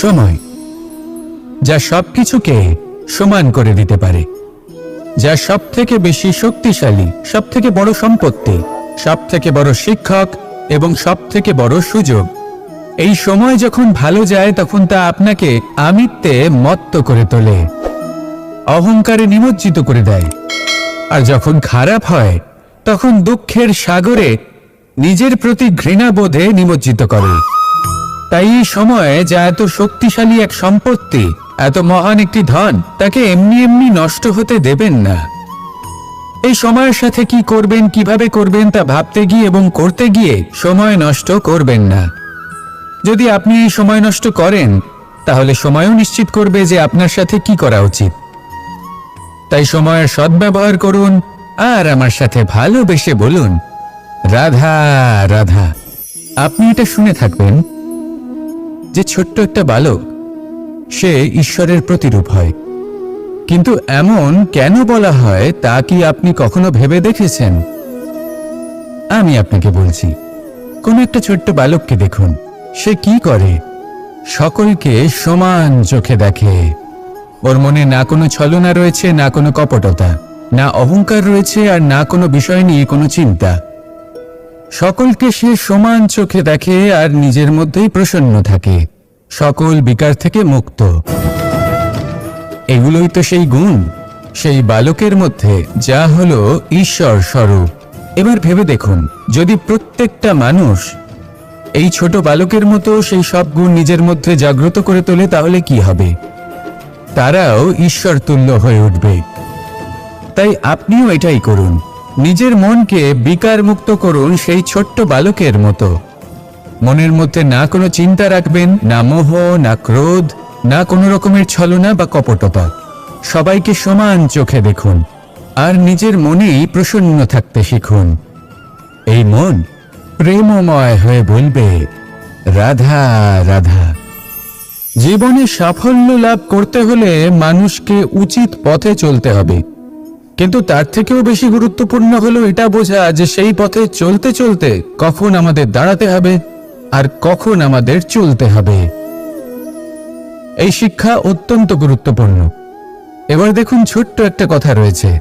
সময়, যা সবকিছুকে সমান করে দিতে পারে, যা সব থেকে বেশি শক্তিশালী, সব থেকে বড় সম্পত্তি, সব থেকে বড় শিক্ষক এবং সব থেকে বড় সুযোগ। এই সময় যখন ভালো যায় তখন তা আপনাকে আমিত্বে মত্ত করে তোলে, অহংকারে নিমজ্জিত করে দেয়। আর যখন খারাপ হয় তখন দুঃখের সাগরে নিজের প্রতি ঘৃণাবোধে নিমজ্জিত করে। তাই এই সময় যা এত শক্তিশালী এক সম্পত্তি, এত মহান একটি ধন, তাকে এমনি এমনি নষ্ট হতে দেবেন না। এই সময়ের সাথে কি করবেন, কিভাবে করবেন তা ভাবতে গিয়ে এবং করতে গিয়ে সময় নষ্ট করবেন না। যদি আপনি এই সময় নষ্ট করেন তাহলে সময়ও নিশ্চিত করবে যে আপনার সাথে কি করা উচিত। তাই সময়ের সদ্ব্যবহার করুন আর আমার সাথে ভালোবেসে বলুন, রাধা রাধা। আপনি এটা শুনে থাকবেন যে ছোট্ট একটা বালক, সে ঈশ্বরের প্রতিরূপ হয়। কিন্তু এমন কেন বলা হয় তা কি আপনি কখনো ভেবে দেখেছেন? আমি আপনাকে বলছি, কোন একটা ছোট্ট বালককে দেখুন, সে কি করে? সকলকে সমান চোখে দেখে। ওর মনে না কোনো ছলনা রয়েছে, না কোনো কপটতা, না অহংকার রয়েছে, আর না কোনো বিষয় নিয়ে কোনো চিন্তা। সকলকে সে সমান চোখে দেখে আর নিজের মধ্যেই প্রসন্ন থাকে, সকল বিকার থেকে মুক্ত। এগুলোই তো সেই গুণ সেই বালকের মধ্যে, যা হলো ঈশ্বর স্বরূপ। এবার ভেবে দেখুন, যদি প্রত্যেকটা মানুষ এই ছোট বালকের মতো সেই সব গুণ নিজের মধ্যে জাগ্রত করে তোলে, তাহলে কি হবে? তারাও ঈশ্বর তুল্য হয়ে উঠবে। তাই আপনিও এটাই করুন, নিজের মনকে বিকার মুক্ত করুন সেই ছোট্ট বালকের মতো। মনের মধ্যে না কোনো চিন্তা রাখবেন, না মোহ, না ক্রোধ, না কোনো রকমের ছলনা বা কপটতা। সবাইকে সমান চোখে দেখুন আর নিজের মনেই প্রসন্ন থাকতে শিখুন। এই মন প্রেমময় হয়ে বলবে, রাধা রাধা। জীবনে সাফল্য লাভ করতে হলে মানুষকে উচিত পথে চলতে হবে, কিন্তু তার থেকেও বেশি গুরুত্বপূর্ণ হলো এটা বোঝা যে সেই পথে চলতে চলতে কখন আমাদের দাঁড়াতে হবে আর কখন আমাদের চলতে হবে। এই শিক্ষা অত্যন্ত গুরুত্বপূর্ণ। এবার দেখুন, ছোট্ট একটা কথা রয়েছে,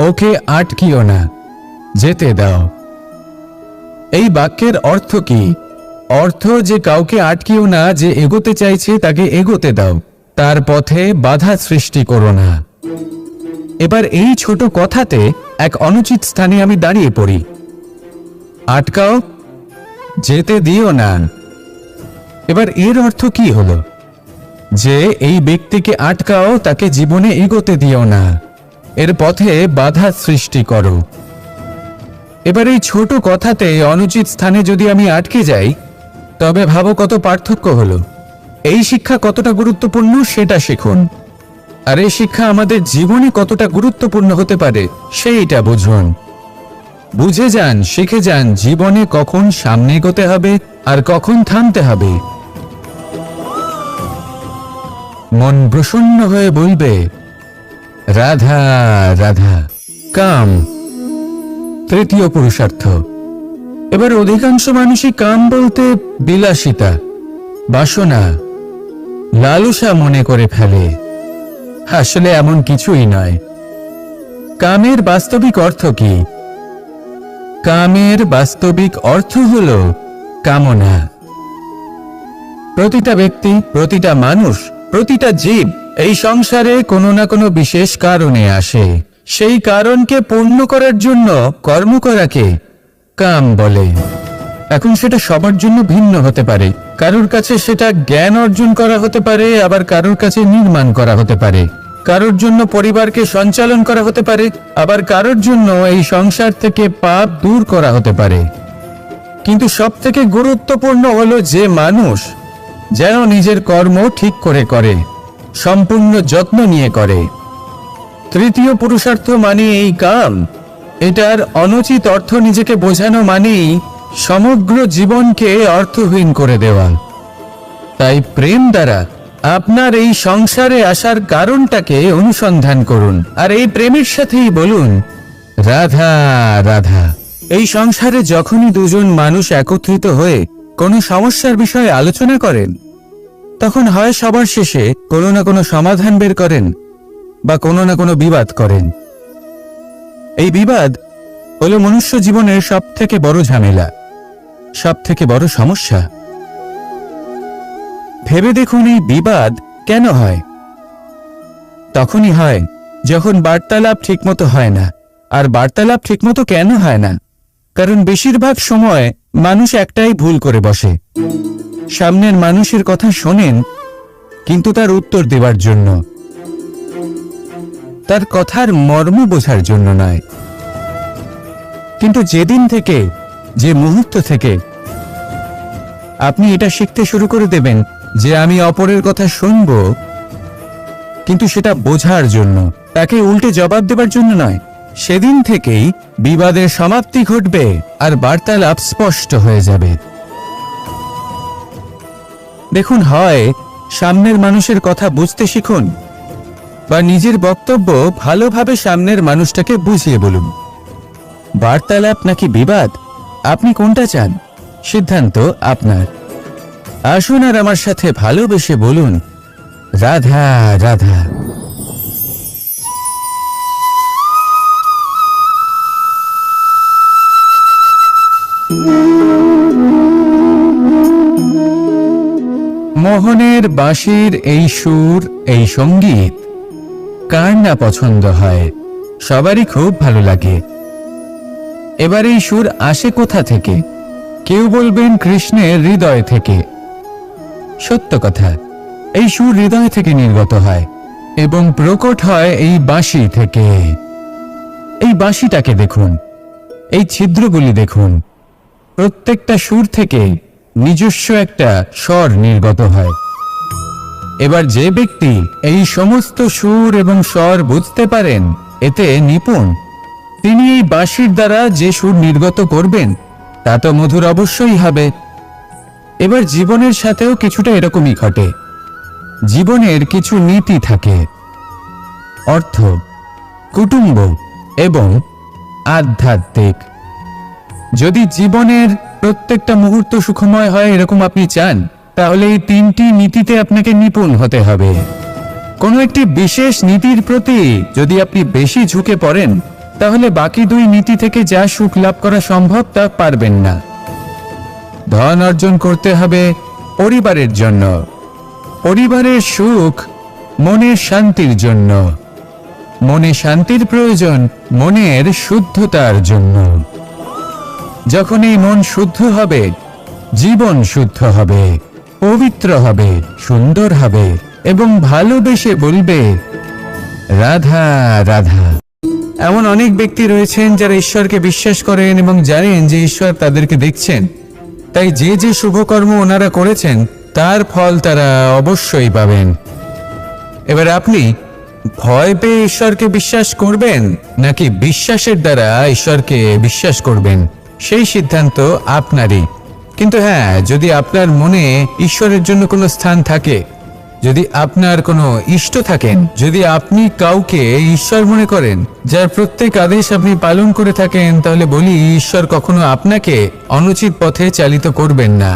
ওকে আটকিও না, যেতে দাও। এই বাক্যের অর্থ কি? অর্থ যে কাউকে আটকিও না, যে এগোতে চাইছে তাকে এগোতে দাও, তার পথে বাধা সৃষ্টি করো না। এবার এই ছোট কথাতে এক অনুচিত স্থানে আমি দাঁড়িয়ে পড়ি। আটকাও, যেতে দিও না। এবার এর অর্থ কি হলো? যে এই ব্যক্তিকে আটকাও, তাকে জীবনে এগোতে দিও না, এর পথে বাধা সৃষ্টি করো। এবার এই ছোট কথাতে অনুচিত স্থানে যদি আমি আটকে যাই, তবে ভাবো কত পার্থক্য হলো। এই শিক্ষা কতটা গুরুত্বপূর্ণ সেটা শিখুন, আর এই শিক্ষা আমাদের জীবনে কতটা গুরুত্বপূর্ণ হতে পারে সেইটা বুঝুন। বুঝে যান, শিখে যান জীবনে কখন সামনে এগোতে হবে আর কখন থামতে হবে। মন প্রসন্ন হয়ে বলবে, রাধা রাধা। কাম, তৃতীয় পুরুষার্থ। এবার অধিকাংশ মানুষই কাম বলতে বিলাসিতা, বাসনা, লালসা মনে করে ফেলে। আসলে এমন কিছুই নয়। কামের বাস্তবিক অর্থ কি? কামের বাস্তবিক অর্থ হল কামনা। প্রতিটা ব্যক্তি, প্রতিটা মানুষ, প্রতিটা জীব এই সংসারে কোনো না কোনো বিশেষ কারণে আসে। সেই কারণকে পূর্ণ করার জন্য কর্ম করাকে কাম বলে। এখন সেটা সবার জন্য ভিন্ন হতে পারে। কারোর কাছে সেটা জ্ঞান অর্জন করা হতে পারে, আবার কারোর কাছে নির্মাণ করা হতে পারে। কারোর জন্য পরিবারকে সঞ্চালন করা হতে পারে, আবার কারোর জন্য এই সংসার থেকে পাপ দূর করা হতে পারে। কিন্তু সব থেকে গুরুত্বপূর্ণ হলো যে মানুষ যেন নিজের কর্ম ঠিক করে করে, সম্পূর্ণ যত্ন নিয়ে করে। তৃতীয় পুরুষার্থ মানে এই কাম। এটার অনুচিত অর্থ নিজেকে বোঝানো মানেই সমগ্র জীবনকে অর্থহীন করে দেওয়া। তাই প্রেম দ্বারা আপনার এই সংসারে আসার কারণটাকে অনুসন্ধান করুন, আর এই প্রেমের সাথেই বলুন, রাধা রাধা। এই সংসারে যখনই দুজন মানুষ একত্রিত হয়ে কোনো সমস্যার বিষয়ে আলোচনা করেন, তখন হয় সবার শেষে কোনো না কোনো সমাধান বের করেন বা কোনো না কোনো বিবাদ করেন। এই বিবাদ হলো মনুষ্য জীবনের সব থেকে বড় ঝামেলা, সব থেকে বড় সমস্যা। ভেবে দেখুন এই বিবাদ কেন হয়? তখনই হয় যখন বার্তালাপ ঠিকমতো হয় না। আর বার্তালাপ ঠিকমতো কেন হয় না? কারণ বেশিরভাগ সময় মানুষ একটাই ভুল করে বসে, সামনের মানুষের কথা শোনেন কিন্তু তার উত্তর দেওয়ার জন্য, তার কথার মর্ম বোঝার জন্য নয়। কিন্তু যেদিন থেকে, যে মুহূর্ত থেকে আপনি এটা শিখতে শুরু করে দেবেন যে আমি অপরের কথা শুনব, কিন্তু সেটা বোঝার জন্য, তাকে উল্টে জবাব দেবার জন্য নয়, সেদিন থেকেই বিবাদের সমাপ্তি ঘটবে আর বার্তালাপ স্পষ্ট হয়ে যাবে। দেখুন, হয় সামনের মানুষের কথা বুঝতে শিখুন বা নিজের বক্তব্য ভালোভাবে সামনের মানুষটাকে বুঝিয়ে বলুন। বার্তালাপ নাকি বিবাদ, আপনি কোনটা চান? সিদ্ধান্ত আপনার। আসুন আর আমার সাথে ভালোবেসে বলুন, রাধা রাধা। মোহনের বাঁশির এই সুর, এই সঙ্গীত কার না পছন্দ হয়? সবারই খুব ভালো লাগে। এবার এই সুর আসে কোথা থেকে? কেউ বলবেন কৃষ্ণের হৃদয় থেকে। সত্য কথা, এই সুর হৃদয় থেকে নির্গত হয় এবং প্রকট হয় এই বাঁশি থেকে। এই বাঁশিটাকে দেখুন, এই ছিদ্রগুলি দেখুন, প্রত্যেকটা সুর থেকে নিজস্ব একটা স্বর নির্গত হয়। এবার যে ব্যক্তি এই সমস্ত সুর এবং স্বর বুঝতে পারেন, এতে নিপুণ, তিনি এই বাঁশির দ্বারা যে সুর নির্গত করবেন তা তো মধুর অবশ্যই হবে। এবার জীবনের সাথেও কিছুটা এরকমই ঘটে। জীবনের কিছু নীতি থাকে, অর্থ, কুটুম্ব এবং আধ্যাত্মিক। যদি জীবনের প্রত্যেকটা মুহূর্ত সুখময় হয় এরকম আপনি চান, তাহলে এই তিনটি নীতিতে আপনাকে নিপুণ হতে হবে। কোনো একটি বিশেষ নীতির প্রতি যদি আপনি বেশি ঝুঁকে পড়েন, তাহলে বাকি দুই নীতি থেকে যা সুখ লাভ করা সম্ভব তা পারবেন না। ধন অর্জন করতে হবে পরিবারের জন্য, পরিবারের সুখ মনের শান্তির জন্য, মনে শান্তির প্রয়োজন মনের শুদ্ধতার জন্য। যখন এই মন শুদ্ধ হবে, জীবন শুদ্ধ হবে, পবিত্র হবে, সুন্দর হবে এবং ভালোবেসে বলবে রাধা রাধা। এমন অনেক ব্যক্তি রয়েছেন যারা ঈশ্বরকে বিশ্বাস করেন এবং জানেন যে ঈশ্বর তাদেরকে দেখছেন, তাই যে যে শুভকর্ম ওনারা করেছেন তার ফল তারা অবশ্যই পাবেন। এবার আপনি ভয় পেয়ে ঈশ্বরকে বিশ্বাস করবেন নাকি বিশ্বাসের দ্বারা ঈশ্বরকে বিশ্বাস করবেন, সেই সিদ্ধান্ত আপনারই। কিন্তু হ্যাঁ, যদি আপনার মনে ঈশ্বরের জন্য কোনো স্থান থাকে, যদি আপনার কোনো ইষ্ট থাকেন, যদি আপনি কাউকে ঈশ্বর মনে করেন, যার প্রত্যেক আদেশ আপনি পালন করে থাকেন, তাহলে বলি ঈশ্বর কখনো আপনাকে অনুচিত পথে চালিত করবেন না।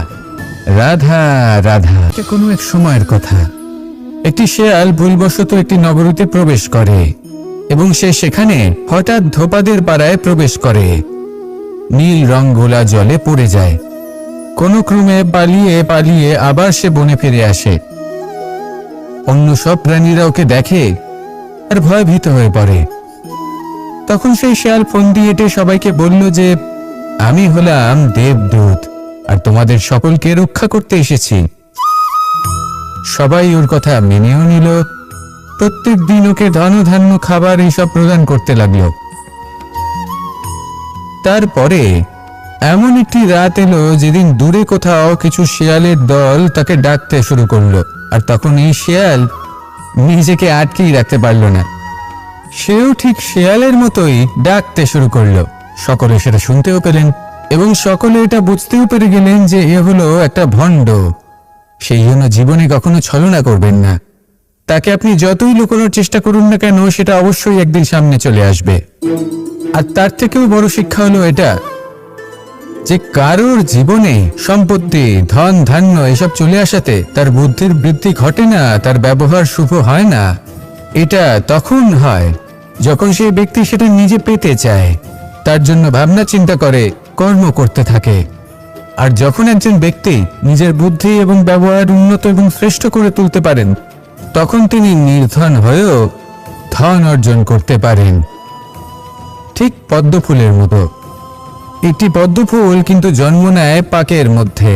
রাধা রাধা। কোনো এক সময়ের কথা, একটি শেয়াল ভুলবশত একটি নগরীতে প্রবেশ করে এবং সে সেখানে হঠাৎ ধোপাদের পাড়ায় প্রবেশ করে। নীল রং ঘোলা জলে পড়ে যায়। কোনো ক্রমে পালিয়ে পালিয়ে আবার সে বনে ফিরে আসে। অন্য সব প্রাণীরা ওকে দেখে আর ভয়ভীত হয়ে পড়ে। তখন সেই শেয়াল ফোন দিয়ে এটে সবাইকে বলল যে আমি হলাম দেবদূত আর তোমাদের সকলকে রক্ষা করতে এসেছি। সবাই ওর কথা মেনেও নিল। প্রত্যেক দিন ওকে ধন ধান্য খাবার এইসব প্রদান করতে লাগলো। তারপরে এমন একটি রাত এলো যেদিন দূরে কোথাও কিছু শেয়ালের দল তাকে ডাকতে শুরু করলো। আর তখন এই শেয়াল নিজেকে আটকেই রাখতে পারল না, সেও ঠিক শেয়ালের মতোই ডাকতে শুরু করলো। সকলে সেটা শুনতেও পেলেন এবং সকলে এটা বুঝতেও পেরে গেলেন যে এ হলো একটা ভণ্ড। সেই জন্য জীবনে কখনো ছলনা করবেন না। তাকে আপনি যতই লুকোনোর চেষ্টা করুন না কেন, সেটা অবশ্যই একদিন সামনে চলে আসবে। আর তার থেকেও বড় শিক্ষা হলো এটা, যে কারোর জীবনে সম্পত্তি, ধন ধান্য এসব চলে আসাতে তার বুদ্ধির বৃদ্ধি ঘটে না, তার ব্যবহার শুভ হয় না, এটা তখন হয় যখন সেই ব্যক্তি সেটা নিজে পেতে চায়, তার জন্য ভাবনা চিন্তা করে, কর্ম করতে থাকে। আর যখন একজন ব্যক্তি নিজের বুদ্ধি এবং ব্যবহার উন্নত এবং শ্রেষ্ঠ করে তুলতে পারেন, তখন তিনি নির্ধন হয়েও ধন অর্জন করতে পারেন। ঠিক পদ্ম ফুলের মতো। একটি পদ্ম ফুল কিন্তু জন্ম নেয় পাকের মধ্যে,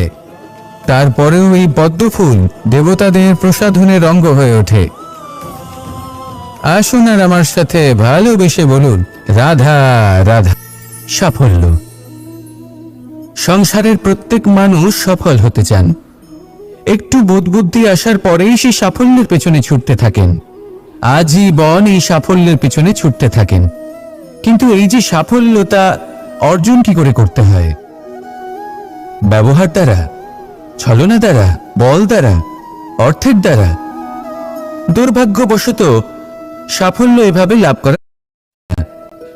তারপরেও এই পদ্ম ফুল দেবতাদের প্রসাধনের অঙ্গ হয়ে ওঠে। আসুন আর আমার সাথে ভালোবেসে বলুন, রাধা রাধা। সাফল্য। সংসারের প্রত্যেক মানুষ সফল হতে চান। একটু বোধবুদ্ধি আসার পরেই সেই সাফল্যের পেছনে ছুটতে থাকেন, আজীবন এই সাফল্যের পেছনে ছুটতে থাকেন। কিন্তু এই যে সাফল্য, তা অর্জন কি করে করতে হয়? ব্যবহার দ্বারা, ছলনা দ্বারা, বল দ্বারা, অর্থের দ্বারা? দুর্ভাগ্যবশত সাফল্য এভাবে লাভ করা।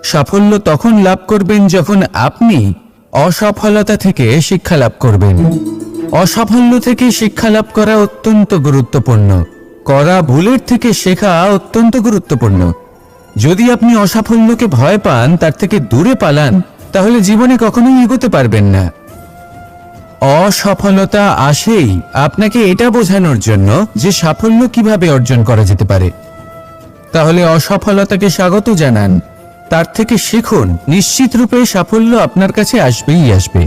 সাফল্য তখন লাভ করবেন যখন আপনি অসফলতা থেকে শিক্ষা লাভ করবেন। অসাফল্য থেকে শিক্ষা লাভ করা অত্যন্ত গুরুত্বপূর্ণ। করা ভুলের থেকে শেখা অত্যন্ত গুরুত্বপূর্ণ। যদি আপনি অসাফল্যকে ভয় পান, তার থেকে দূরে পালান, তাহলে জীবনে কখনোই এগোতে পারবেন না। অসফলতা আসেই আপনাকে এটা বোঝানোর জন্য যে সাফল্য কিভাবে অর্জন করা যেতে পারে। তাহলে অসফলতাকে স্বাগত জানান, তার থেকে শিখুন। নিশ্চিত রূপে সাফল্য আপনার কাছে আসবেই আসবে।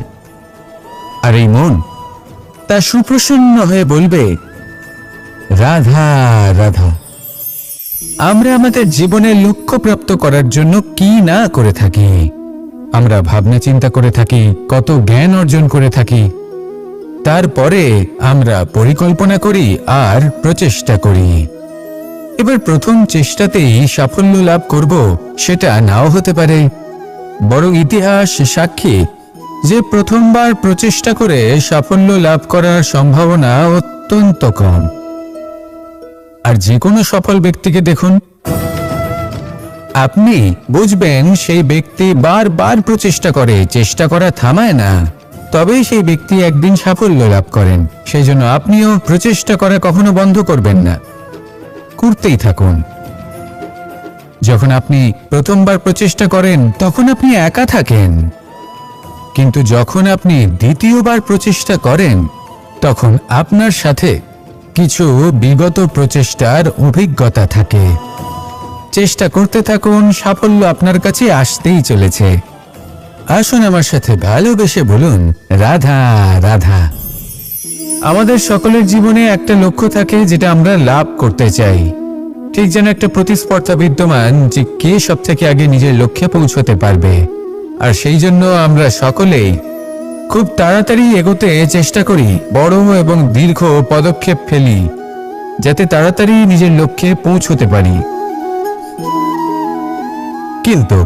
আর এই মন তা সুপ্রসন্ন হয়ে বলবে, রাধা রাধা। আমরা আমাদের জীবনের লক্ষ্য প্রাপ্ত করার জন্য কি না করে থাকি। আমরা ভাবনা চিন্তা করে থাকি, কত জ্ঞান অর্জন করে থাকি, তারপরে আমরা পরিকল্পনা করি আর প্রচেষ্টা করি। এবার প্রথম চেষ্টাতেই সাফল্য লাভ করব সেটা নাও হতে পারে, বরং ইতিহাস সাক্ষী যে প্রথমবার প্রচেষ্টা করে সাফল্য লাভ করার সম্ভাবনা অত্যন্ত কম। আর যে কোনো সফল ব্যক্তিকে দেখুন, আপনি বুঝবেন সেই ব্যক্তি বারবার প্রচেষ্টা করে, চেষ্টা করা থামায় না, তবেই সেই ব্যক্তি একদিন সাফল্য লাভ করেন। সেই জন্য আপনিও প্রচেষ্টা করা কখনো বন্ধ করবেন না, করতেই থাকুন। যখন আপনি প্রথমবার প্রচেষ্টা করেন তখন আপনি একা থাকেন, কিন্তু যখন আপনি দ্বিতীয়বার প্রচেষ্টা করেন তখন আপনার সাথে কিছু বিগত প্রচেষ্টার অভিজ্ঞতা থাকে। চেষ্টা করতে থাকুন, সাফল্য আপনার কাছে আসতেই চলেছে। আসুন আমার সাথে ভালোবেসে বলুন, রাধা রাধা। আমাদের সকলের জীবনে একটা লক্ষ্য থাকে যেটা আমরা লাভ করতে চাই। ঠিক যেন একটা প্রতিস্পর্ধা বিদ্যমান যে কে সব থেকে আগে নিজের লক্ষ্যে পৌঁছতে পারবে। আর সেই জন্য আমরা সকলেই খুব তাড়াতাড়ি এগোতে চেষ্টা করি, বড় এবং দীর্ঘ পদক্ষেপ ফেলি, যাতে তাড়াতাড়ি নিজের লক্ষ্যে পৌঁছতে পারি। কিন্তু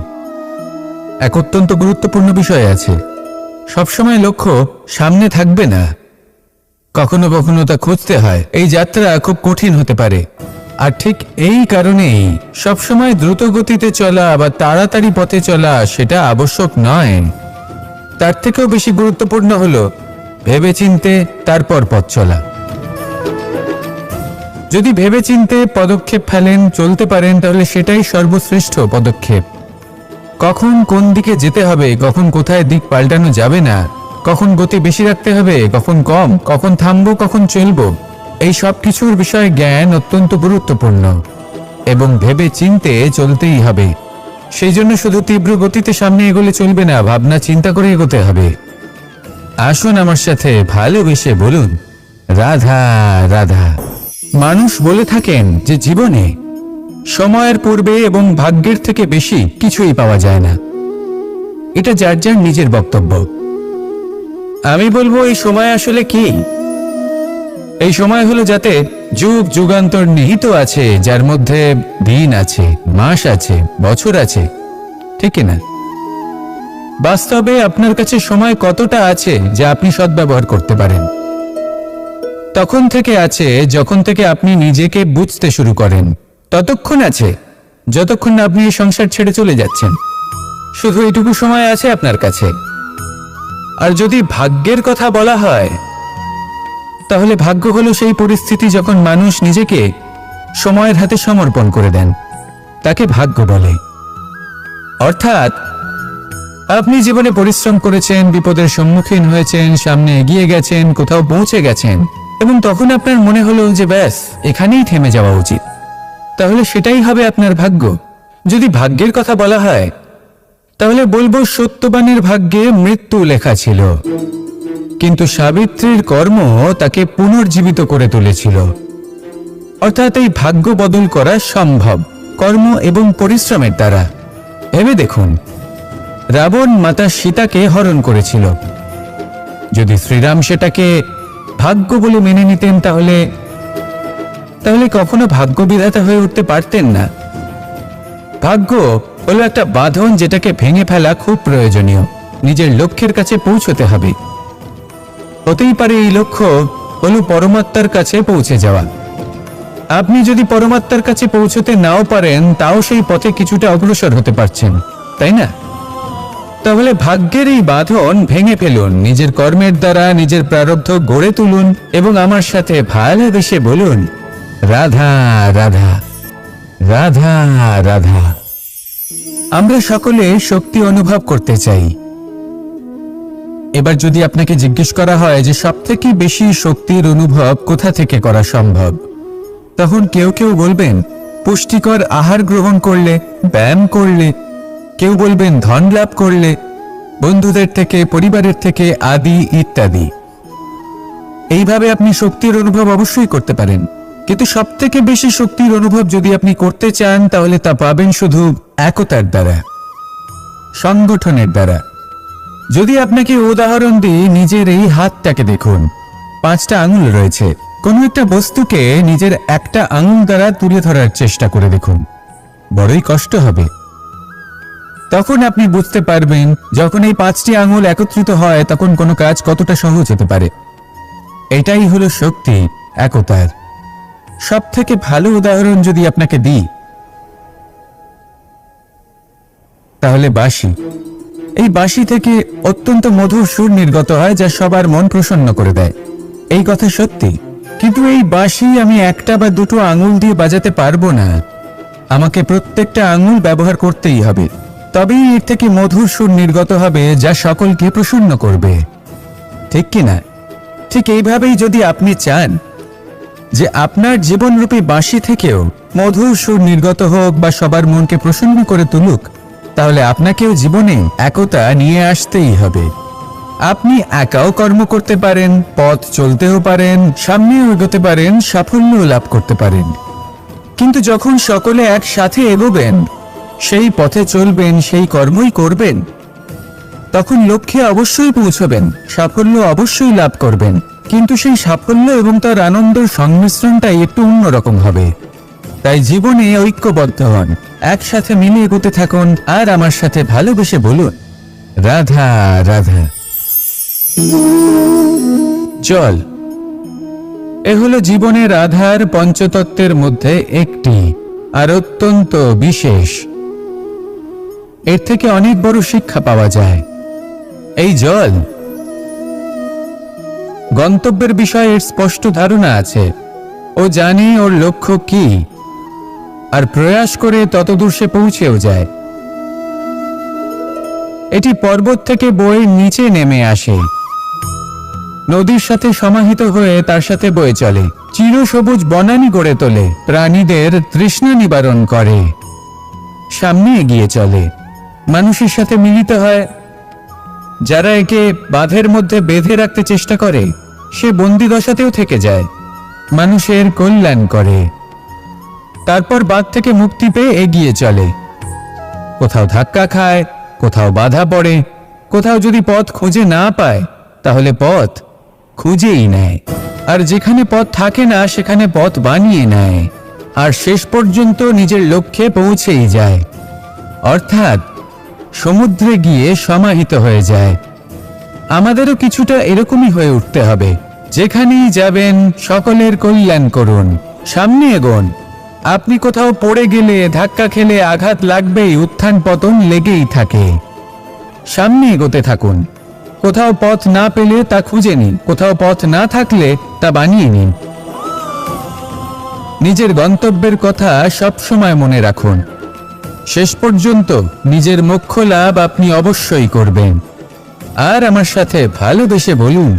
এক অত্যন্ত গুরুত্বপূর্ণ বিষয় আছে, সবসময় লক্ষ্য সামনে থাকবে না, কখনো কখনো তা খুঁজতে হয়। এই যাত্রা খুব কঠিন হতে পারে। আর ঠিক এই কারণেই সবসময় দ্রুত গতিতে চলা বা তাড়াতাড়ি পথে চলা সেটা আবশ্যক নয়। তার থেকেও বেশি গুরুত্বপূর্ণ হলো ভেবেচিন্তে তারপর পথ চলা। যদি ভেবেচিন্তে পদক্ষেপ ফেলেন, চলতে পারেন, তাহলে সেটাই সর্বশ্রেষ্ঠ পদক্ষেপ। কখন কোন দিকে যেতে হবে, কখন কোথায় দিক পাল্টানো যাবে না, কখন গতি বেশি রাখতে হবে, কখন কম, কখন থামবো, কখন চলবো, এই সব কিছুর বিষয়ে জ্ঞান অত্যন্ত গুরুত্বপূর্ণ এবং ভেবে চিন্তে চলতেই হবে। সেই জন্য শুধু তীব্র গতিতে সামনে এগোলে চলবে না, ভাবনা চিন্তা করে এগোতে হবে। আসুন আমার সাথে ভালোবেসে বলুন, রাধা রাধা। মানুষ বলে থাকেন যে জীবনে সময়ের পূর্বে এবং ভাগ্যের থেকে বেশি কিছুই পাওয়া যায় না। এটা যার যার নিজের বক্তব্য। আমি বলবো এই সময় আসলে কি? এই সময় হলো যাতে যুগ যুগান্তর নিহিত আছে, যার মধ্যে দিন আছে, মাস আছে, বছর আছে, ঠিক না? বাস্তবে আপনার কাছে সময় কতটা আছে যা আপনি সদ্ব্যবহার করতে পারেন? তখন থেকে আছে যখন থেকে আপনি নিজেকে বুঝতে শুরু করেন, ততক্ষণ আছে যতক্ষণ না আপনি এই সংসার ছেড়ে চলে যাচ্ছেন। শুধু এটুকু সময় আছে আপনার কাছে। আর যদি ভাগ্যের কথা বলা হয়, তাহলে ভাগ্য হলো সেই পরিস্থিতি যখন মানুষ নিজেকে সময়ের হাতে সমর্পণ করে দেন, তাকে ভাগ্য বলে। অর্থাৎ আপনি জীবনে পরিশ্রম করেছেন, বিপদের সম্মুখীন হয়েছেন, সামনে এগিয়ে গেছেন, কোথাও পৌঁছে গেছেন, এবং তখন আপনার মনে হলো যে ব্যাস এখানেই থেমে যাওয়া উচিত, তাহলে সেটাই হবে আপনার ভাগ্য। যদি ভাগ্যের কথা বলা হয়, তাহলে বলবো সত্যবানের ভাগ্যে মৃত্যু লেখা ছিল, কিন্তু সাবিত্রীর কর্ম তাকে পুনর্জীবিত করে তুলেছিল। অর্থাৎ এই ভাগ্য বদল করা সম্ভব কর্ম এবং পরিশ্রমের দ্বারা। ভেবে দেখুন, রাবণ মাতা সীতাকে হরণ করেছিল। যদি শ্রীরাম সেটাকে ভাগ্য বলে মেনে নিতেন, তাহলে কখনো ভাগ্য বিধাতা হয়ে উঠতে পারতেন না। ভাগ্য হলো একটা বাঁধন, যেটাকে ভেঙে ফেলা খুব প্রয়োজনীয়। নিজের লক্ষ্যের কাছে পৌঁছতে হবে। হতেই পারে এই লক্ষ্য হলো পরমাত্মার কাছে পৌঁছে যাওয়া। আপনি যদি পরমাত্মার কাছে পৌঁছতে নাও পারেন, তাও সেই পথে কিছুটা অগ্রসর হতে পারছেন, তাই না? তাহলে ভাগ্যের এই বাঁধন ভেঙে ফেলুন, নিজের কর্মের দ্বারা নিজের প্রারব্ধ গড়ে তুলুন এবং আমার সাথে ভালোবেসে বলুন, রাধা রাধা, রাধা রাধা। আমরা সকলে শক্তি অনুভব করতে চাই। এবার যদি আপনাকে জিজ্ঞেস করা হয় যে সবথেকে বেশি শক্তির অনুভব কোথা থেকে করা সম্ভব, তখন কেউ কেউ বলবেন পুষ্টিকর আহার গ্রহণ করলে, ব্যায়াম করলে, কেউ বলবেন ধন লাভ করলে, বন্ধুদের থেকে, পরিবারের থেকে, আদি ইত্যাদি। এইভাবে আপনি শক্তির অনুভব অবশ্যই করতে পারেন, কিন্তু সবথেকে বেশি শক্তির অনুভব যদি আপনি করতে চান, তাহলে তা পাবেন শুধু একতার দ্বারা, সংগঠনের দ্বারা। যদি আপনাকে উদাহরণ দিই, নিজের এই হাতটাকে দেখুন, 5টা আঙুল রয়েছে। কোনো একটা বস্তুকে নিজের একটা আঙুল দ্বারা তুলে ধরার চেষ্টা করে দেখুন, বড়ই কষ্ট হবে। তখন আপনি বুঝতে পারবেন, যখন এই 5টি আঙুল একত্রিত হয়, তখন কোনো কাজ কতটা সহজ হতে পারে। এটাই হলো শক্তি, একতার। সব থেকে ভালো উদাহরণ যদি আপনাকে দিই, তাহলে বাঁশি। এই বাঁশি থেকে অত্যন্ত মধুর সুর নির্গত হয়, যা সবার মন প্রসন্ন করে দেয়। এই কথা সত্যি, কিন্তু এই বাঁশি আমি একটা বা দুটো আঙুল দিয়ে বাজাতে পারবো না। আমাকে প্রত্যেকটা আঙুল ব্যবহার করতেই হবে, তবেই এর থেকে মধুর সুর নির্গত হবে, যা সকলকে প্রসন্ন করবে। ঠিক কিনা? ঠিক এইভাবেই যদি আপনি চান যে আপনার জীবনরূপী বাঁশি থেকেও মধুর সুর নির্গত হোক বা সবার মনকে প্রসন্ন করে তুলুক, তাহলে আপনাকেও জীবনে একতা নিয়ে আসতেই হবে। আপনি একাও কর্ম করতে পারেন, পথ চলতেও পারেন, সামনেও এগোতে পারেন, সাফল্য লাভ করতে পারেন। কিন্তু যখন সকলে একসাথে এগোবেন, সেই পথে চলবেন, সেই কর্মই করবেন, তখন লক্ষ্যে অবশ্যই পৌঁছবেন, সাফল্য অবশ্যই লাভ করবেন। কিন্তু সেই সাফল্য এবং তার আনন্দের সংমিশ্রণটাই একটু অন্যরকম হবে। তাই জীবনে ঐক্যবদ্ধ হন, একসাথে মিলে এগোতে থাকুন, আর আমার সাথে ভালোবেসে বলুন, রাধা রাধা। জল, এ হলো জীবনের আধার, পঞ্চতত্ত্বের মধ্যে একটি, আর অত্যন্ত বিশেষ। এর থেকে অনেক বড় শিক্ষা পাওয়া যায়। এই জল, গন্তব্যের বিষয়ে এর স্পষ্ট ধারণা আছে। ও জানে ওর লক্ষ্য কি, আর প্রয়াস করে ততদূর সে পৌঁছেও যায়। এটি পর্বত থেকে বয়ে নিচে নেমে আসে, নদীর সাথে সমাহিত হয়ে তার সাথে বয়ে চলে, চিরসবুজ বনানী গড়ে তোলে, প্রাণীদের তৃষ্ণা নিবারণ করে, সামনে এগিয়ে চলে, মানুষের সাথে মিলিত হয়। যারা একে বাঁধের মধ্যে বেঁধে রাখতে চেষ্টা করে, সে বন্দি দশাতেও থেকে যায়, মানুষের কল্যাণ করে। তারপর বাঁধ থেকে মুক্তি পেয়ে এগিয়ে চলে, কোথাও ধাক্কা খায়, কোথাও বাধা পড়ে, কোথাও যদি পথ খুঁজে না পায়, তাহলে পথ খুঁজেই নেয়, আর যেখানে পথ থাকে না সেখানে পথ বানিয়ে নেয়, আর শেষ পর্যন্ত নিজের লক্ষ্যে পৌঁছেই যায়। অর্থাৎ সমুদ্রে গিয়ে সমাহিত হয়ে যায়। আমাদেরও কিছুটা এরকমই হয়ে উঠতে হবে। যেখানেই যাবেন সকলের কল্যাণ করুন, সামনে এগোন। আপনি কোথাও পড়ে গেলে, ধাক্কা খেলে আঘাত লাগবেই, উত্থান পতন লেগেই থাকে। সামনে এগোতে থাকুন, কোথাও পথ না পেলে তা খুঁজে নিন, কোথাও পথ না থাকলে তা বানিয়ে নিন। নিজের গন্তব্যের কথা সবসময় মনে রাখুন। শেষ পর্যন্ত নিজের মোক্ষ লাভ আপনি অবশ্যই করবেন। আর আমার সাথে ভালোবেসে বলুন,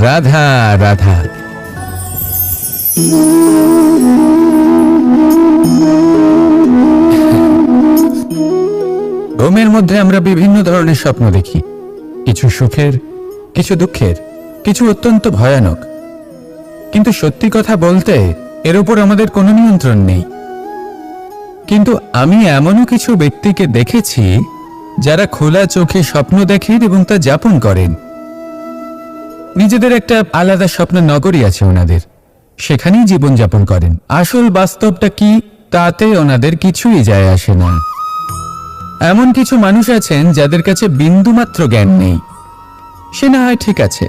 রাধা রাধা। ঘুমের মধ্যে আমরা বিভিন্ন ধরনের স্বপ্ন দেখি, কিছু সুখের, কিছু দুঃখের, কিছু অত্যন্ত ভয়ানক। কিন্তু সত্যি কথা বলতে এর উপর আমাদের কোনো নিয়ন্ত্রণ নেই। কিন্তু আমি এমনও কিছু ব্যক্তিকে দেখেছি যারা খোলা চোখে স্বপ্ন দেখেন এবং তা যাপন করেন। নিজেদের একটা আলাদা স্বপ্ন নগরী আছে ওনাদের, সেখানেই জীবন যাপন করেন। আসল বাস্তবটা কি তাতে ওনাদের কিছুই যায় আসে না। এমন কিছু মানুষ আছেন যাদের কাছে বিন্দুমাত্র জ্ঞান নেই, সে না হয় ঠিক আছে,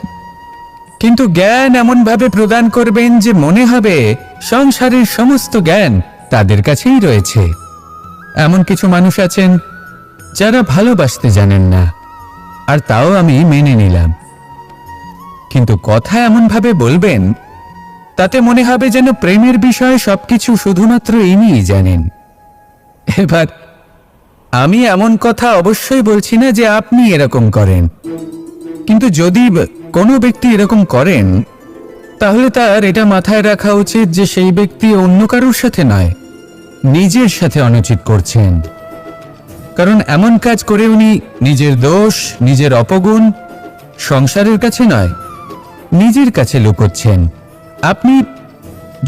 কিন্তু জ্ঞান এমনভাবে প্রদান করবেন যে মনে হবে সংসারের সমস্ত জ্ঞান তাদের কাছেই রয়েছে। এমন কিছু মানুষ আছেন যারা ভালোবাসতে জানেন না, আর তাও আমি মেনে নিলাম, কিন্তু কথা এমনভাবে বলবেন তাতে মনে হবে যেন প্রেমের বিষয়ে সবকিছু শুধুমাত্র ইনিই জানেন। এবার আমি এমন কথা অবশ্যই বলছি না যে আপনি এরকম করেন, কিন্তু যদি কোনো ব্যক্তি এরকম করেন তাহলে তার এটা মাথায় রাখা উচিত যে সেই ব্যক্তি অন্য কারোর সাথে নয়, নিজের সাথে অনুচিত করছেন। কারণ এমন কাজ করে উনি নিজের দোষ, নিজের অপগুণ সংসারের কাছে নয়, নিজের কাছে লুকোচ্ছেন। আপনি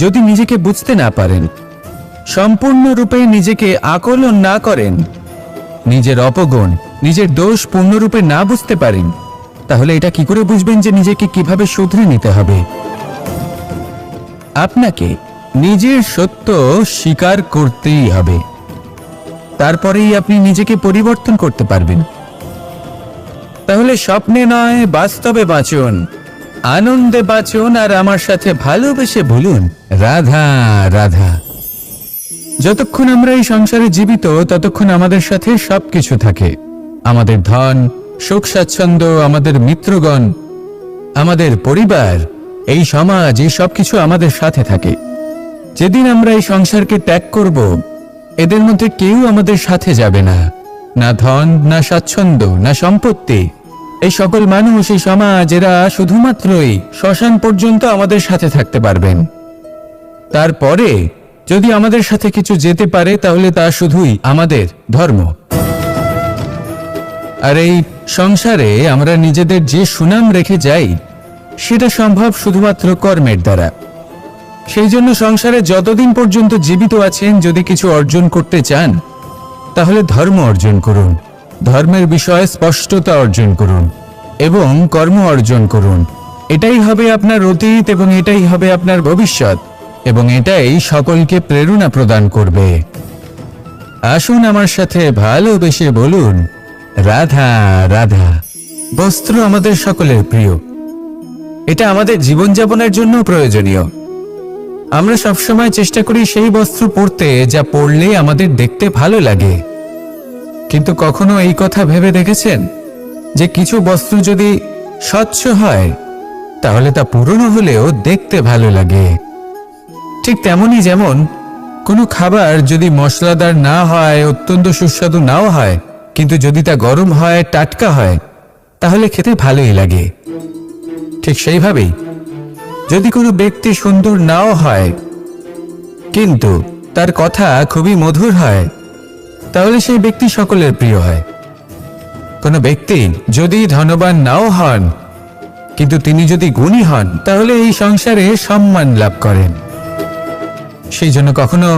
যদি নিজেকে বুঝতে না পারেন, সম্পূর্ণরূপে নিজেকে আকলন না করেন, নিজের অপগুণ, নিজের দোষ পূর্ণরূপে না বুঝতে পারেন, তাহলে এটা কি করে বুঝবেন যে নিজেকে কিভাবে শুধরে নিতে হবে? আপনাকে নিজের সত্য স্বীকার করতেই হবে, তারপরেই আপনি নিজেকে পরিবর্তন করতে পারবেন। তাহলে স্বপ্নে নয়, বাস্তবে বাঁচুন, আনন্দে বাঁচুন, আর আমার সাথে ভালোবেসে বলুন, রাধা রাধা। যতক্ষণ আমরা এই সংসারে জীবিত ততক্ষণ আমাদের সাথে সবকিছু থাকে, আমাদের ধন, সুখ স্বাচ্ছন্দ্য, আমাদের মিত্রগণ, আমাদের পরিবার, এই সমাজ, এই সবকিছু আমাদের সাথে থাকে। যেদিন আমরা এই সংসারকে ত্যাগ করব, এদের মধ্যে কেউ আমাদের সাথে যাবে না, না ধন, না স্বাচ্ছন্দ্য, না সম্পত্তি। এই সকল মানুষ, এই সমাজ, এরা শুধুমাত্রই শ্মশান পর্যন্ত আমাদের সাথে থাকতে পারবেন। তারপরে যদি আমাদের সাথে কিছু যেতে পারে তাহলে তা শুধুই আমাদের ধর্ম। আর এই সংসারে আমরা নিজেদের যে সুনাম রেখে যাই সেটা সম্ভব শুধুমাত্র কর্মের দ্বারা। সেই জন্য সংসারে যতদিন পর্যন্ত জীবিত আছেন, যদি কিছু অর্জন করতে চান তাহলে ধর্ম অর্জন করুন, ধর্মের বিষয়ে স্পষ্টতা অর্জন করুন এবং কর্ম অর্জন করুন। এটাই হবে আপনার অতীত এবং এটাই হবে আপনার ভবিষ্যৎ, এবং এটাই সকলকে প্রেরণা প্রদান করবে। আসুন আমার সাথে ভালোবেসে বলুন, রাধা রাধা। বস্ত্র আমাদের সকলের প্রিয়, এটা আমাদের জীবনযাপনের জন্য প্রয়োজনীয়। আমরা সবসময় চেষ্টা করি সেই বস্ত্র পরতে যা পরলে আমাদের দেখতে ভালো লাগে। কিন্তু কখনো এই কথা ভেবে দেখেছেন যে কিছু বস্ত্র যদি স্বচ্ছ হয় তাহলে তা পুরনো হলেও দেখতে ভালো লাগে? ঠিক তেমনই, যেমন কোনো খাবার যদি মশলাদার না হয়, অত্যন্ত সুস্বাদু নাও হয়, কিন্তু যদি তা গরম হয়, টাটকা হয়, তাহলে খেতে ভালোই লাগে। ঠিক সেইভাবেই যদি কোনো ব্যক্তি সুন্দর নাও হয় কিন্তু তার কথা খুবই মধুর হয়, তাহলে সেই ব্যক্তি সকলের প্রিয় হয়। কোনো ব্যক্তি যদি ধনবান নাও হন কিন্তু তিনি যদি গুণী হন, তাহলে এই সংসারে সম্মান লাভ করেন। সেই জন্য কখনো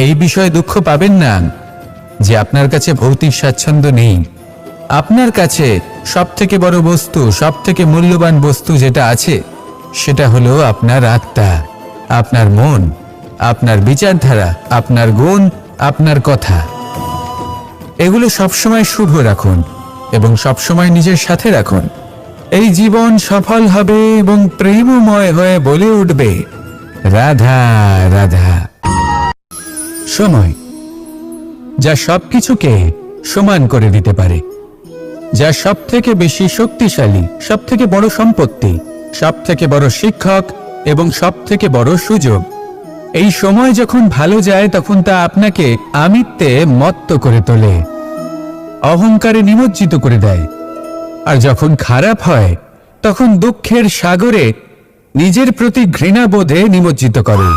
এই বিষয়ে দুঃখ পাবেন না যে আপনার কাছে ভৌতিক স্বাচ্ছন্দ্য নেই। আপনার কাছে সবথেকে বড় বস্তু, সবথেকে মূল্যবান বস্তু যেটা আছে সেটা হলো আপনার আত্মা, আপনার মন, আপনার বিচারধারা, আপনার গুণ, আপনার কথা। এগুলো সবসময় শুভ রাখুন এবং সবসময় নিজের সাথে রাখুন। এই জীবন সফল হবে এবং প্রেমময় হয়ে বলে উঠবে, রাধা রাধা। সময় যা সবকিছুকে সমান করে দিতে পারে। যা সবথেকে বেশি শক্তিশালী, সবথেকে বড় সম্পত্তি, সবথেকে বড় শিক্ষক এবং সবথেকে বড় সুযোগ। এই সময় যখন ভালো যায় তখন তা আপনাকে আমিত্বে মত্ত করে তোলে, অহংকারে নিমজ্জিত করে দেয়। আর যখন খারাপ হয় তখন দুঃখের সাগরে নিজের প্রতি ঘৃণাবোধে নিমজ্জিত করে।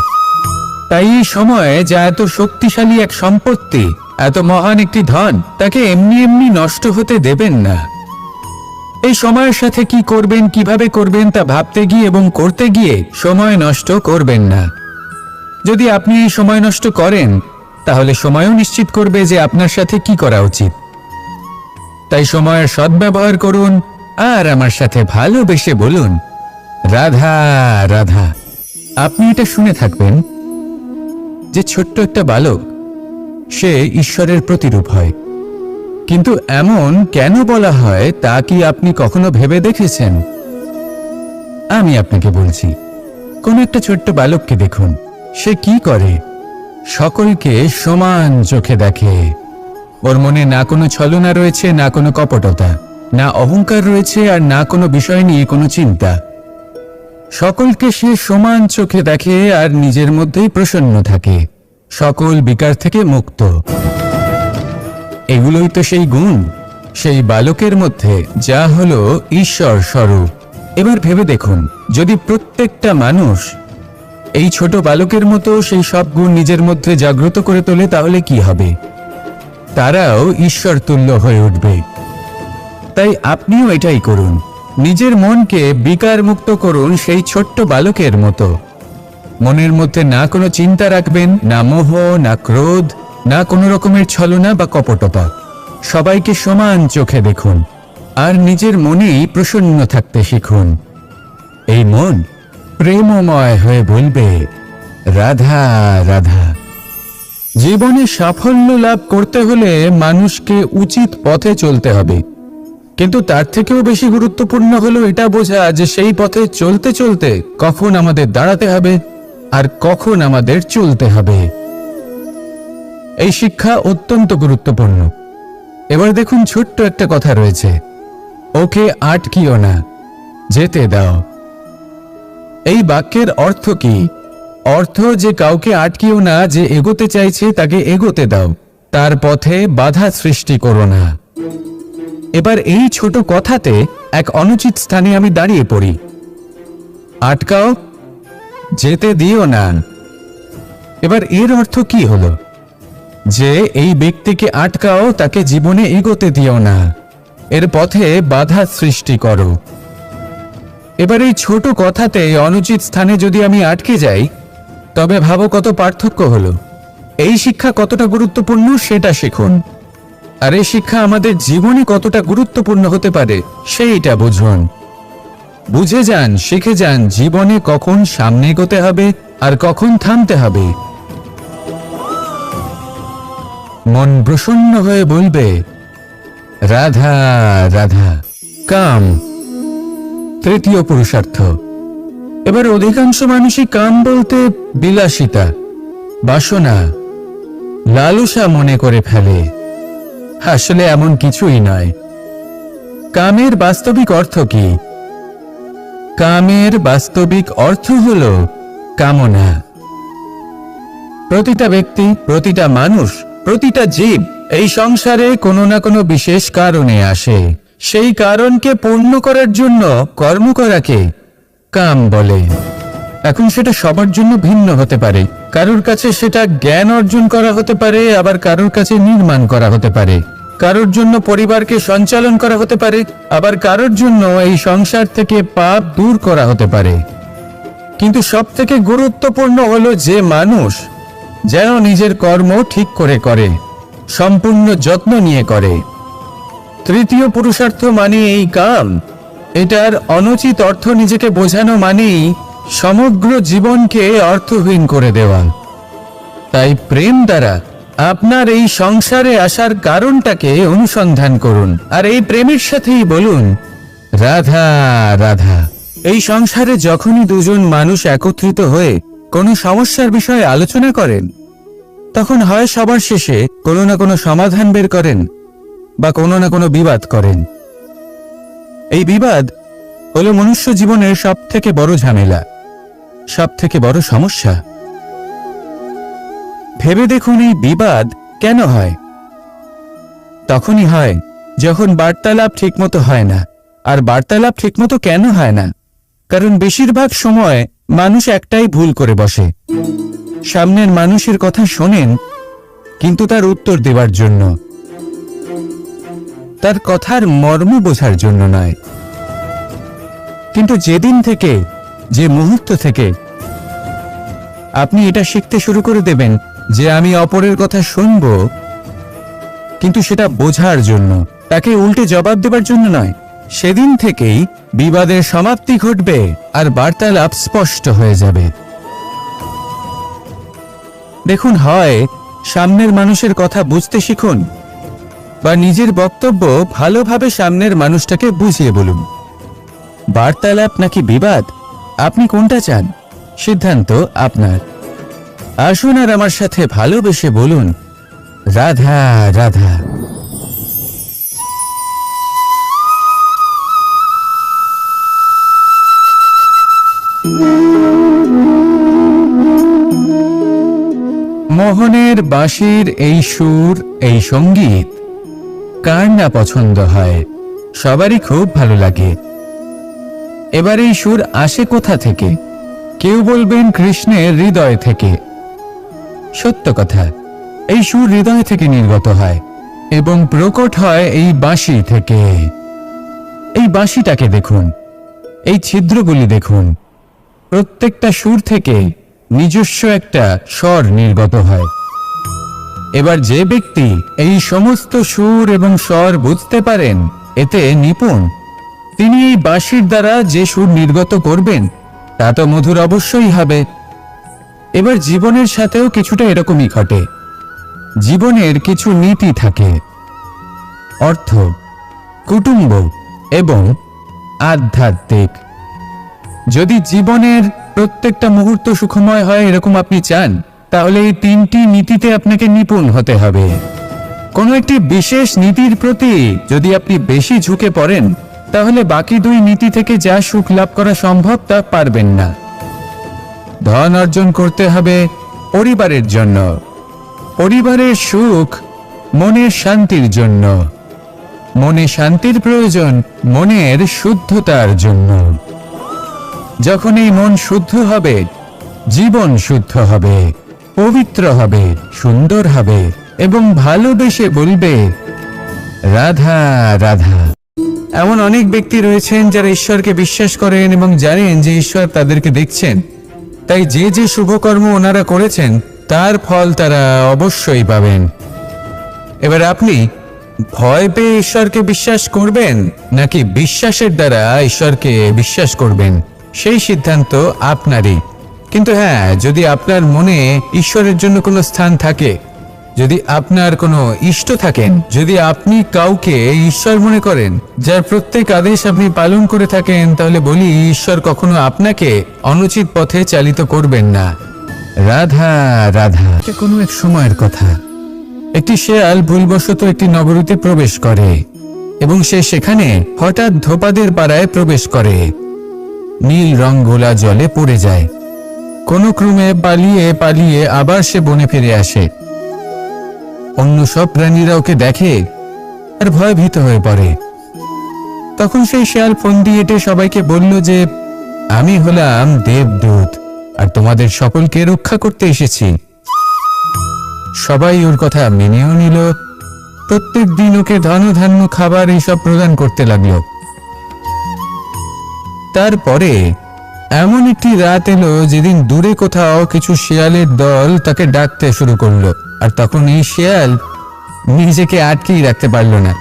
তাই এই সময়ে যা এত শক্তিশালী এক সম্পত্তি, এত মহান একটি ধন, তাকে এমনি এমনি নষ্ট হতে দেবেন না। এই সময়ের সাথে কি করবেন, কিভাবে করবেন তা ভাবতে গিয়ে এবং করতে গিয়ে সময় নষ্ট করবেন না। যদি আপনি এই সময় নষ্ট করেন তাহলে সময়ও নিশ্চিত করবে যে আপনার সাথে কি করা উচিত। তাই সময়ের সদ্ব্যবহার করুন আর আমার সাথে ভালোবেসে বলুন, রাধা রাধা। আপনি এটা শুনে থাকবেন যে ছোট্ট একটা বালক, সে ঈশ্বরের প্রতিরূপ হয়। কিন্তু এমন কেন বলা হয় তা কি আপনি কখনো ভেবে দেখেছেন? আমি আপনাকে বলছি, কোন একটা ছোট্ট বালককে দেখুন, সে কি করে? সকলকে সমান চোখে দেখে। ওর মনে না কোনো ছলনা রয়েছে, না কোনো কপটতা, না অহংকার রয়েছে, আর না কোনো বিষয় নিয়ে কোনো চিন্তা। সকলকে সে সমান চোখে দেখে আর নিজের মধ্যেই প্রসন্ন থাকে, সকল বিকার থেকে মুক্ত। এগুলোই তো সেই গুণ, সেই বালকের মধ্যে যা হলো ঈশ্বর স্বরূপ। এবার ভেবে দেখুন, যদি প্রত্যেকটা মানুষ এই ছোট বালকের মতো সেই সব গুণ নিজের মধ্যে জাগ্রত করে তোলে তাহলে কি হবে? তারাও ঈশ্বর তুল্য হয়ে উঠবে। তাই আপনিও এটাই করুন, নিজের মনকে বিকার মুক্ত করুন সেই ছোট্ট বালকের মতো। মনের মধ্যে না কোনো চিন্তা রাখবেন, না মোহ, না ক্রোধ, না কোনো রকমের ছলনা বা কপটতা। সবাইকে সমান চোখে দেখুন আর নিজের মনেই প্রসন্ন থাকতে শিখুন। এই মন প্রেমময় হয়ে বলবে, রাধা রাধা। জীবনে সাফল্য লাভ করতে হলে মানুষকে উচিত পথে চলতে হবে, কিন্তু তার থেকেও বেশি গুরুত্বপূর্ণ হলো এটা বোঝা যে সেই পথে চলতে চলতে কখন আমাদের দাঁড়াতে হবে আর কখন আমাদের চলতে হবে। এই শিক্ষা অত্যন্ত গুরুত্বপূর্ণ। এবার দেখুন, ছোট্ট একটা কথা রয়েছে, ওকে আটকিও না, যেতে দাও। এই বাক্যের অর্থ কি? অর্থ যে কাউকে আটকিও না, যে এগোতে চাইছে তাকে এগোতে দাও, তার পথে বাধা সৃষ্টি করো না। এবার এই ছোট কথাতে এক অনুচিত স্থানে আমি দাঁড়িয়ে পড়ি। আটকাও, যেতে দিও না। এবার এর অর্থ কি হলো? যে এই ব্যক্তিকে আটকাও, তাকে জীবনে এগোতে দিও না, এর পথে বাধা সৃষ্টি করো। এবার এই ছোট কথাতে অনুচিত স্থানে যদি আমি আটকে যাই, তবে ভাবো কত পার্থক্য হলো। এই শিক্ষা কতটা গুরুত্বপূর্ণ সেটা শিখুন, আর এই শিক্ষা আমাদের জীবনে কতটা গুরুত্বপূর্ণ হতে পারে সেইটা বুঝুন। বুঝে যান, শিখে যান জীবনে কখন সামনে এগোতে হবে আর কখন থামতে হবে। মন প্রসন্ন হয়ে বলবে, রাধা রাধা। কাম, তৃতীয় পুরুষার্থ। এবার অধিকাংশ মানুষই কাম বলতে বিলাসিতা, বাসনা, লালসা মনে করে ফেলে। আসলে এমন কিছুই নয়। কামের বাস্তবিক অর্থ কি? কামের বাস্তবিক অর্থ হল কামনা। প্রতিটা ব্যক্তি, প্রতিটা মানুষ, প্রতিটা জীব এই সংসারে কোনো না কোনো বিশেষ কারণে আসে। সেই কারণকে পূর্ণ করার জন্য কর্ম করাকে কাম বলে। এখন সেটা সবার জন্য ভিন্ন হতে পারে। কারোর কাছে সেটা জ্ঞান অর্জন করা হতে পারে, আবার কারোর কাছে নির্মাণ করা হতে পারে। কারোর জন্য পরিবারকে সঞ্চালন করা হতে পারে, আবার কারোর জন্য এই সংসার থেকে পাপ দূর করা হতে পারে। কিন্তু সবথেকে গুরুত্বপূর্ণ হলো যে মানুষ যেন নিজের কর্ম ঠিক করে করে, সম্পূর্ণ যত্ন নিয়ে করে। তৃতীয় পুরুষার্থ মানে এই কাম। এটার অনুচিত অর্থ নিজেকে বোঝানো মানেই সমগ্র জীবনকে অর্থহীন করে দেওয়া। তাই প্রেম দ্বারা আপনার এই সংসারে আসার কারণটাকে অনুসন্ধান করুন, আর এই প্রেমের সাথেই বলুন, রাধা রাধা। এই সংসারে যখনই দুজন মানুষ একত্রিত হয়ে কোনো সমস্যার বিষয়ে আলোচনা করেন, তখন হয় সবার শেষে কোনো না কোনো সমাধান বের করেন বা কোনো না কোনো বিবাদ করেন। এই বিবাদ হলো মনুষ্য জীবনের সব থেকে বড় ঝামেলা, সব থেকে বড় সমস্যা। ভেবে দেখুন এই বিবাদ কেন হয়? তখনই হয় যখন বার্তালাপ ঠিকমতো হয় না। আর বার্তালাপ ঠিকমতো কেন হয় না? কারণ বেশিরভাগ সময় মানুষ একটাই ভুল করে বসে। সামনের মানুষের কথা শোনেন, কিন্তু তার উত্তর দেওয়ার জন্য, তার কথার মর্ম বোঝার জন্য নয়। কিন্তু যেদিন থেকে, যে মুহূর্ত থেকে আপনি এটা শিখতে শুরু করে দেবেন যে আমি অপরের কথা শুনব, কিন্তু সেটা বোঝার জন্য, তাকে উল্টে জবাব দেবার জন্য নয়, সেদিন থেকেই বিবাদের সমাপ্তি ঘটবে আর বার্তালাপ স্পষ্ট হয়ে যাবে। দেখুন, হয় সামনের মানুষের কথা বুঝতে শিখুন, বা নিজের বক্তব্য ভালোভাবে সামনের মানুষটাকে বুঝিয়ে বলুন। বার্তালাপ নাকি বিবাদ, আপনি কোনটা চান? সিদ্ধান্ত আপনার। আসুন আর আমার সাথে ভালোবেসে বলুন, রাধা রাধা। মোহনের বাঁশির এই সুর, এই সঙ্গীত কার না পছন্দ হয়? সবারই খুব ভালো লাগে। এবার এই সুর আসে কোথা থেকে? কেউ বলবেন কৃষ্ণের হৃদয় থেকে। সত্য কথা, এই সুর হৃদয় থেকে নির্গত হয় এবং প্রকট হয় এই বাঁশি থেকে। এই বাঁশিটাকে দেখুন, এই ছিদ্রগুলি দেখুন, প্রত্যেকটা সুর থেকে নিজস্ব একটা স্বর নির্গত হয়। এবার যে ব্যক্তি এই সমস্ত সুর এবং স্বর বুঝতে পারেন, এতে নিপুণ, তিনি এই বাঁশির দ্বারা যে সুর নির্গত করবেন তা তো মধুর অবশ্যই হবে। এবার জীবনের সাথেও কিছুটা এরকমই ঘটে। জীবনের কিছু নীতি থাকে, অর্থ, কুটুম্ব এবং আধ্যাত্মিক। যদি জীবনের প্রত্যেকটা মুহূর্ত সুখময় হয় এরকম আপনি চান, তাহলে এই তিনটি নীতিতে আপনাকে নিপুণ হতে হবে। কোনো একটি বিশেষ নীতির প্রতি যদি আপনি বেশি ঝুঁকে পড়েন, তাহলে বাকি দুই নীতি থেকে যা সুখ লাভ করা সম্ভব তা পারবেন না। ধন অর্জন করতে হবে পরিবারের জন্য, পরিবারের সুখ মনের শান্তির জন্য, মনে শান্তির প্রয়োজন মনের শুদ্ধতার জন্য। যখন এই মন শুদ্ধ হবে, জীবন শুদ্ধ হবে, পবিত্র হবে, সুন্দর হবে এবং ভালোবেসে বলবে রাধা রাধা। এমন অনেক ব্যক্তি রয়েছেন যারা ঈশ্বরকে বিশ্বাস করেন এবং জানেন যে ঈশ্বর তাদেরকে দেখছেন, তাই যে যে শুভকর্ম ওনারা করেছেন তার ফল তারা অবশ্যই পাবেন। এবার আপনি ভয় পেয়ে ঈশ্বরকে বিশ্বাস করবেন নাকি বিশ্বাসের দ্বারা ঈশ্বরকে বিশ্বাস করবেন, সেই সিদ্ধান্ত আপনারই। কিন্তু হ্যাঁ, যদি আপনার মনে ঈশ্বরের জন্য কোনো স্থান থাকে, যদি আপনার কোনো ইষ্ট থাকেন, যদি আপনি কাউকে ঈশ্বর মনে করেন, যার প্রত্যেক আদেশ আপনি পালন করে থাকেন, তাহলে বলি ঈশ্বর কখনো আপনাকে অনুচিত পথে চালিত করবেন না। রাধা রাধা। এটা কোনো এক সময়ের কথা। একটি শেয়াল ভুলবশত একটি নগরীতে প্রবেশ করে এবং সে সেখানে হঠাৎ ধোপাদের পাড়ায় প্রবেশ করে। নীল রং ঘোলা জলে পড়ে যায়। কোনো ক্রমে পালিয়ে পালিয়ে আবার সে বনে ফিরে আসে। অন্য সব প্রাণীরা ওকে দেখে আর ভয়ভীত হয়ে পড়ে। তখন সেই শেয়াল ফোন দিয়ে এটে সবাইকে বলল যে আমি হলাম দেবদূত আর তোমাদের সকলকে রক্ষা করতে এসেছি। সবাই ওর কথা মেনেও নিল। প্রত্যেক দিন ওকে ধন ধান্য খাবার এইসব প্রদান করতে লাগলো। তারপরে এমন একটি রাত এলো যেদিন দূরে কোথাও কিছু শেয়ালের দল তাকে ডাকতে শুরু করলো। আর তখন এই শেয়াল নিজেকে আটকেই রাখতে পারল না।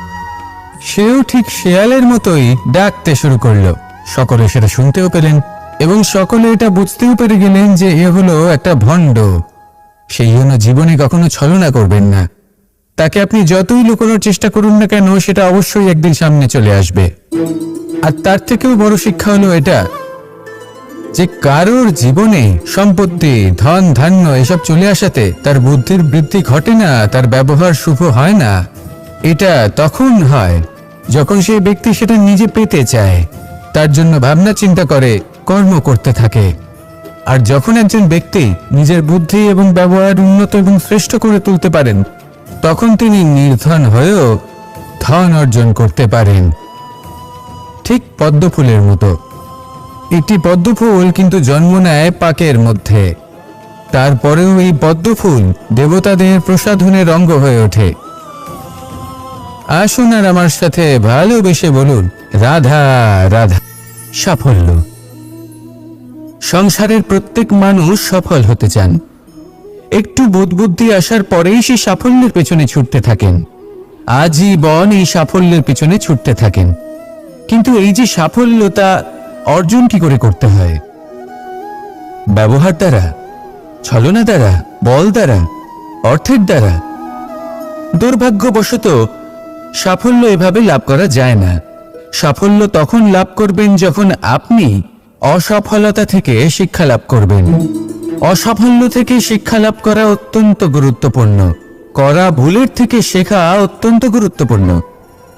সেও ঠিক শেয়ালের মতোই ডাকতে শুরু করলো। সকলে সেটা শুনতেও পেলেন এবং সকলে এটা বুঝতেও পেরে গেলেন যে এ হলো একটা ভণ্ড। সেই জন্য জীবনে কখনো ছলনা করবেন না। তাকে আপনি যতই লুকোনোর চেষ্টা করুন না কেন, সেটা অবশ্যই একদিন সামনে চলে আসবে। আর তার থেকেও বড় শিক্ষা হলো এটা যে কারোর জীবনে সম্পত্তি, ধন ধান্য এসব চলে আসাতে তার বুদ্ধির বৃদ্ধি ঘটে না, তার ব্যবহার শুভ হয় না। এটা তখন হয় যখন সেই ব্যক্তি সেটা নিজে পেতে চায়, তার জন্য ভাবনা চিন্তা করে, কর্ম করতে থাকে। আর যখন একজন ব্যক্তি নিজের বুদ্ধি এবং ব্যবহার উন্নত এবং শ্রেষ্ঠ করে তুলতে পারেন, তখন তিনি নির্ধন হয়েও ধন অর্জন করতে পারেন। ঠিক পদ্মফুলের মতো। একটি পদ্মফুল কিন্তু জন্ম নেয় পাকের মধ্যে, তারপরেও এই পদ্মফুল দেবতাদের প্রসাধনের অঙ্গ হয়ে ওঠে। আসুন আর আমার সাথে ভালোবেসে বলুন, রাধা রাধা। সাফল্য। সংসারের প্রত্যেক মানুষ সফল হতে চান। একটু বোধবুদ্ধি আসার পরেই সেই সাফল্যের পেছনে ছুটতে থাকেন, আজীবন এই সাফল্যের পেছনে ছুটতে থাকেন। কিন্তু এই যে সাফল্য, তা অর্জন কি করে করতে হয়? ব্যবহার দ্বারা, ছলনা দ্বারা, বল দ্বারা, অর্থের দ্বারা? দুর্ভাগ্যবশত সাফল্য এভাবে লাভ করা যায় না। সাফল্য তখন লাভ করবেন যখন আপনি অসফলতা থেকে শিক্ষা লাভ করবেন। অসাফল্য থেকে শিক্ষা লাভ করা অত্যন্ত গুরুত্বপূর্ণ। করা ভুলের থেকে শেখা অত্যন্ত গুরুত্বপূর্ণ।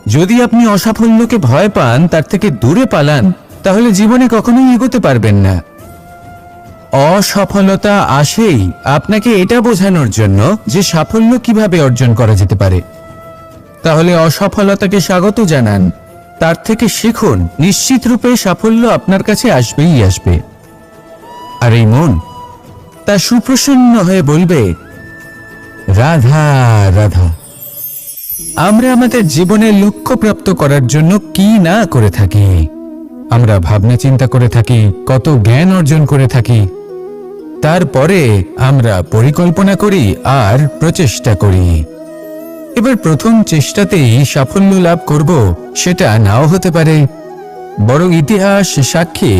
যদি আপনি অসাফল্যকে ভয় পান, তার থেকে দূরে পালান, তাহলে জীবনে কখনোই এগোতে পারবেন না। অসফলতা আসেই আপনাকে এটা বোঝানোর জন্য যে সাফল্য কিভাবে অর্জন করা যেতে পারে। তাহলে অসফলতাকে স্বাগত জানান, তার থেকে শিখুন। নিশ্চিত রূপে সাফল্য আপনার কাছে আসবেই আসবে। আর এই মন তা সুপ্রসন্ন হয়ে বলবে, রাধা রাধা। আমরা আমাদের জীবনের লক্ষ্য প্রাপ্ত করার জন্য কি না করে থাকি। আমরা ভাবনা চিন্তা করে থাকি, কত জ্ঞান অর্জন করে থাকি। তারপরে আমরা পরিকল্পনা করি আর প্রচেষ্টা করি। এবার প্রথম চেষ্টাতেই সাফল্য লাভ করব, সেটা নাও হতে পারে। বরং ইতিহাস সাক্ষী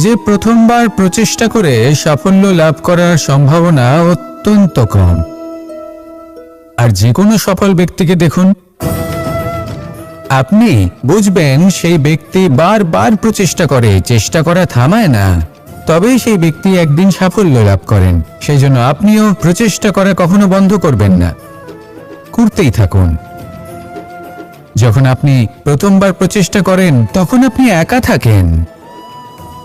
যে প্রথমবার প্রচেষ্টা করে সাফল্য লাভ করার সম্ভাবনা অত্যন্ত কম। আর যে কোনো সফল ব্যক্তিকে দেখুন, আপনি বুঝবেন সেই ব্যক্তি বারবার প্রচেষ্টা করে, চেষ্টা করা থামায় না, তবেই সেই ব্যক্তি একদিন সাফল্য লাভ করেন। সেই জন্য আপনিও প্রচেষ্টা করা কখনো বন্ধ করবেন না, করতেই থাকুন। যখন আপনি প্রথমবার প্রচেষ্টা করেন, তখন আপনি একা থাকেন।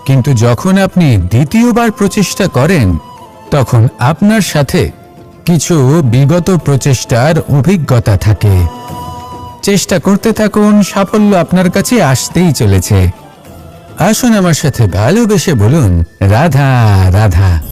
কিন্তু যখন আপনি দ্বিতীয়বার প্রচেষ্টা করেন, তখন আপনার সাথে কিছু বিগত প্রচেষ্টার অভিজ্ঞতা থাকে। চেষ্টা করতে থাকুন, সাফল্য আপনার কাছে আসতেই চলেছে। আসুন আমার সাথে ভালোবেসে বলুন, রাধা রাধা।